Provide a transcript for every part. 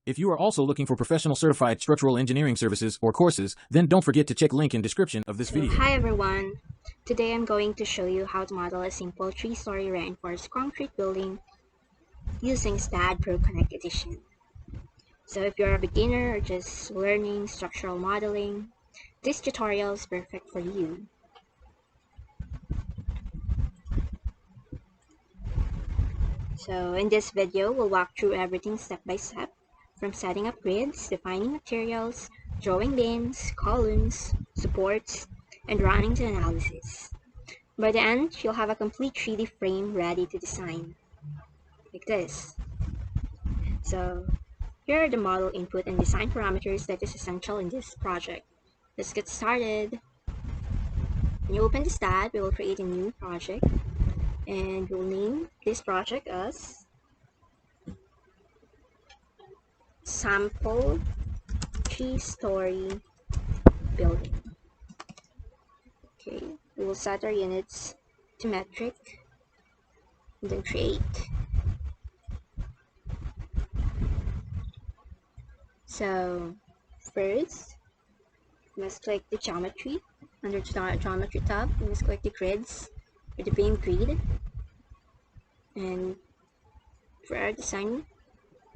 If you are also looking for professional certified structural engineering services or courses, then don't forget to check link in description of this video. Hi everyone! Today I'm going to show you how to model a simple 3-story reinforced concrete building using STAAD Pro Connect Edition. So if you're a beginner or just learning structural modeling, this tutorial is perfect for you. So in this video, we'll walk through everything step by step, from setting up grids, defining materials, drawing beams, columns, supports, and running to analysis. By the end, you'll have a complete 3D frame ready to design, like this. So here are the model input and design parameters that is essential in this project. Let's get started. When you open the STAAD, we will create a new project, and we'll name this project as Sample 3-story building. Okay, we will set our units to metric and then create. So first, you must click the geometry. Under the geometry tab, you must click the grids or the beam grid. And for our design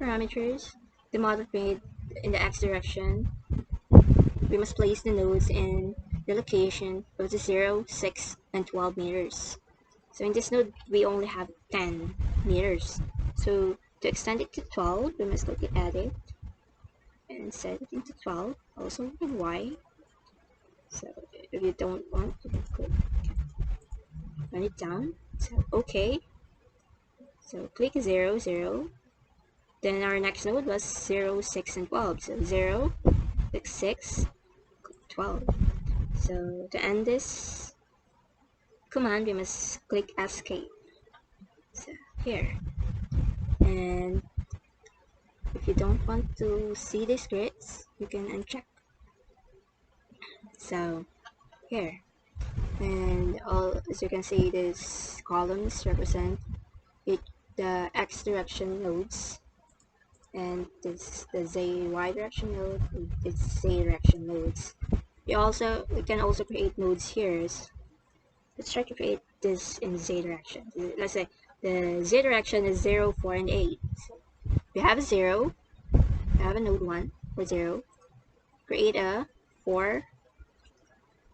parameters, the model grid in the x direction, we must place the nodes in the location of the 0, 6, and 12 meters. So in this node, we only have 10 meters. So to extend it to 12, we must click the edit and set it into 12, also in Y. So if you don't want, you can click run it down. So OK. So click 0, 0. Then our next node was 0, 6, and 12. So 0, click 6, click 12. So to end this command, we must click escape. So here. And if you don't want to see these grids, you can uncheck. So here. And as you can see, these columns represent the x direction nodes, and this the y direction node, and this z direction nodes. We can also create nodes here. Let's try to create this in z direction. Let's say the z direction is 0, 4, and 8. So we have a 0, we have a node 1 for 0. Create a 4,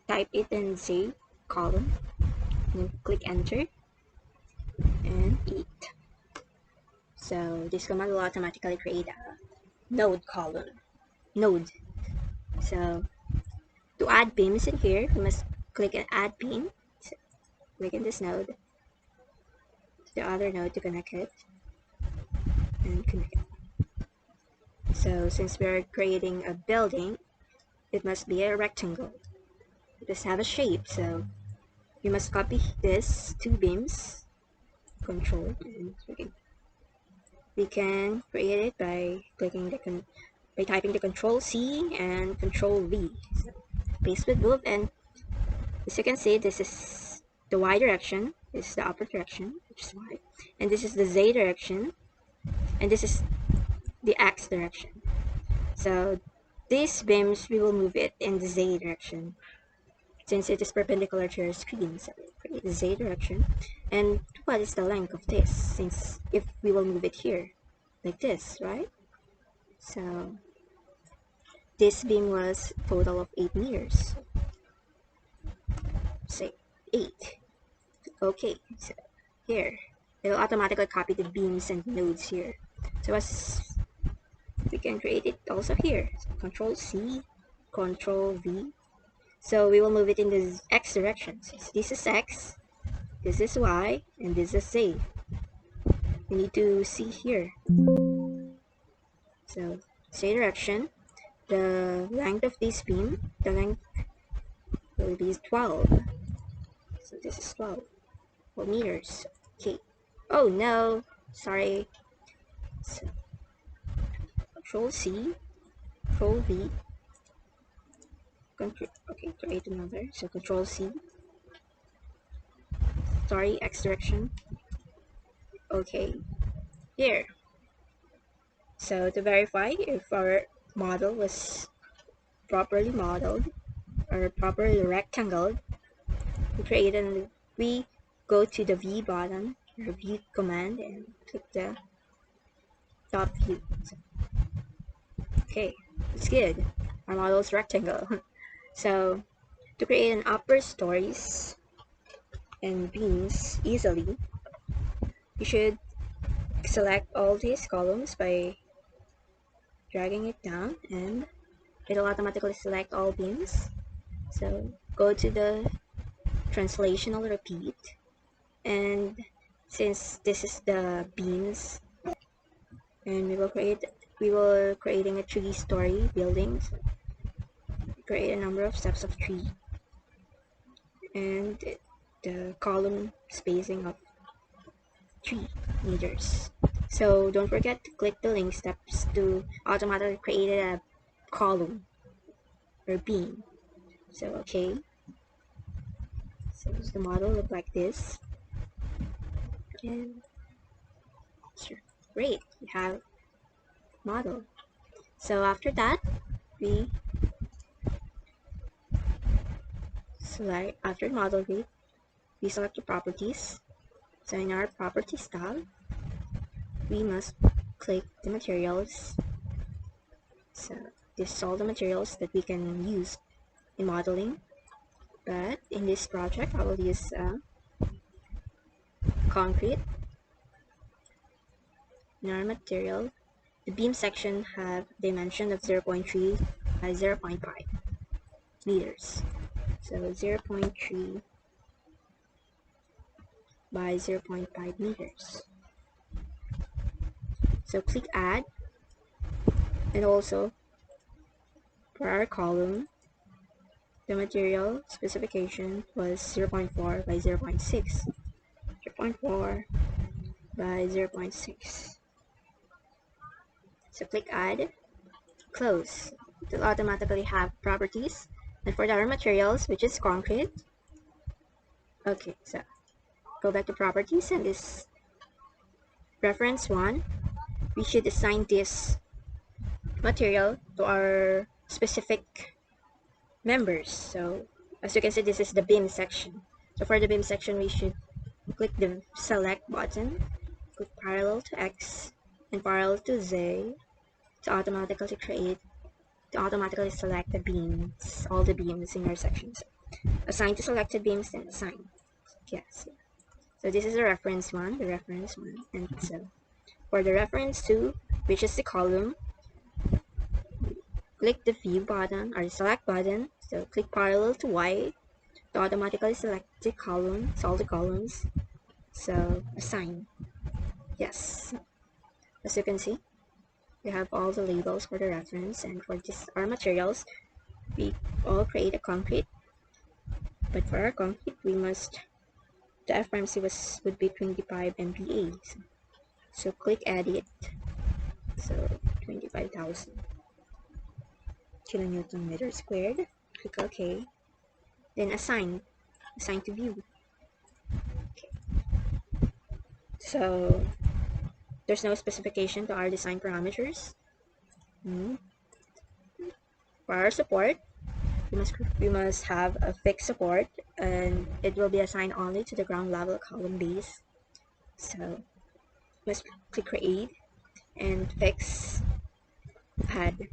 type it in z column, and then click enter and 8. So this command will automatically create a node column. So to add beams in here, we must click an add beam. So click in this node, the other node to connect it, and connect it. So since we're creating a building, it must be a rectangle. It must have a shape, so you must copy this 2 beams, control, and we can create it by clicking by typing the Control C and Control V. So paste with both, and as you can see, this is the Y direction, this is the upper direction, which is Y, and this is the Z direction, and this is the X direction. So these beams, we will move it in the Z direction since it is perpendicular to your screen. So create the Z direction. And what is the length of this, since if we will move it here like this, right? So this beam was a total of 8 meters. Say 8. Okay, so here it will automatically copy the beams and nodes here. So as we can create it also here. So Control C, Control V. So we will move it in the X direction. So this is X, this is Y, and this is Z. We need to see here. So Z direction, the length of this beam, the length will be 12. So this is 12 meters. Okay. Oh no, sorry. So Control C, Control V. Okay, create another. So Control C. Sorry, X direction. Okay, here. So to verify if our model was properly modeled or properly rectangled, we go to the V button or view command and click the top view. Okay, it's good. Our model is rectangle. So to create an upper stories and beams easily, you should select all these columns by dragging it down, and it'll automatically select all beams. So go to the translational repeat, and since this is the beams, and we will creating a 3-story building. So create a number of steps of 3 and the column spacing of 3 meters. So don't forget to click the link steps to automatically create a column or beam. So okay, so the model look like this, and sure, great, we have model. So after that, we select after model grid, we select the properties. So in our properties tab, we must click the materials. So this is all the materials that we can use in modeling, but in this project I will use concrete. In our material, the beam section have dimension of 0.3 by 0.5 meters. So 0.3 by 0.5 meters. So click add, and also for our column, the material specification was 0.4 by 0.6. 0.4 by 0.6. So click add, close. It will automatically have properties. And for the other materials, which is concrete, okay, so go back to properties, and this reference 1, we should assign this material to our specific members. So as you can see, this is the beam section. So for the beam section, we should click the select button, click parallel to X and parallel to Z to automatically select the beams, all the beams in our sections. Assign to selected beams, then assign. Yes. So this is the reference 1, and so for the reference 2, which is the column, click the view button or the select button. So click parallel to Y to automatically select the columns, all the columns. So assign. Yes. As you can see, we have all the labels for the reference, and for this our materials, we all create a concrete. But for our concrete, we must the FRMC would be 25 MPa. So click edit. So 25,000 kilonewton meter squared. Click OK. Then assign to view. Okay. So there's no specification to our design parameters. For our support, we must have a fixed support, and it will be assigned only to the ground level column base. So must click create and fix add.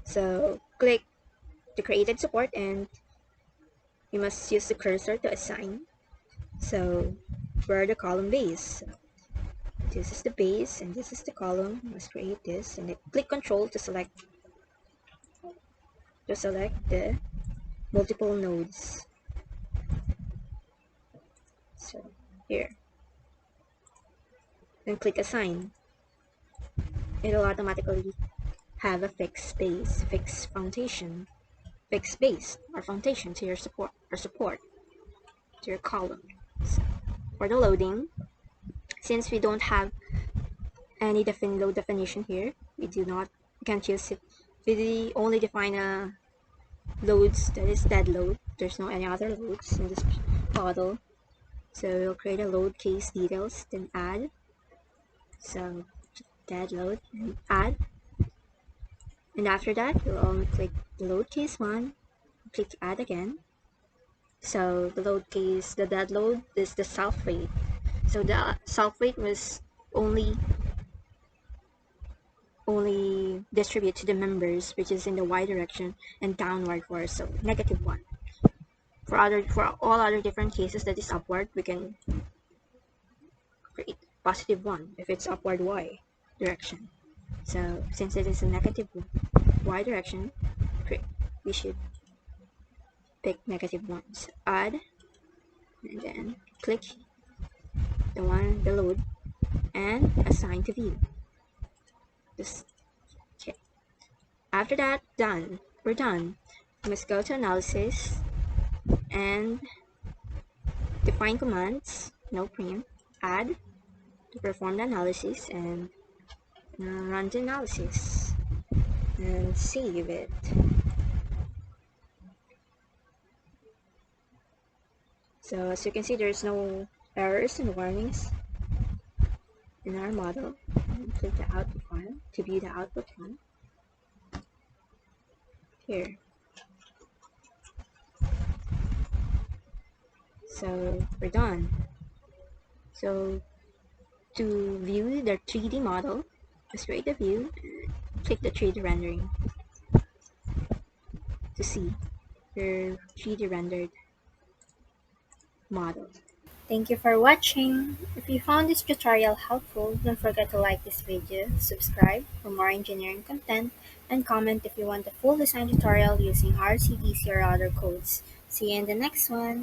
So click the created support, and you must use the cursor to assign. So for the column base, this is the base and this is the column. You must create this, and then click Control to select the multiple nodes. So here, then click assign. It'll automatically have a fixed base, fixed foundation, fixed base or foundation to your support to your column. So for the loading, since we don't have any load definition here, we can't use it. We only define a loads that is dead load. There's no any other loads in this model. So we'll create a load case details, then add. So dead load and add. And after that, you'll click the load case 1, click add again. So the dead load is the self weight. So the self weight was only distribute to the members, which is in the y direction, and downward force, so -1. For all other different cases that is upward, we can create +1 if it's upward y direction. So since it is a negative y direction, we should pick -1. So add, and then click the load, and assign to view. Just okay. After that, done. We're done. We must go to analysis and define commands, no print, add to perform the analysis, and run the analysis and save it. So as you can see, there's no errors and warnings in our model. And click the output file to view the output file. Here. So we're done. So to view the 3D model, just create the view and click the 3D rendering to see your 3D rendered model. Thank you for watching. If you found this tutorial helpful, don't forget to like this video, subscribe for more engineering content, and comment if you want a full design tutorial using R.C.C or other codes. See you in the next one.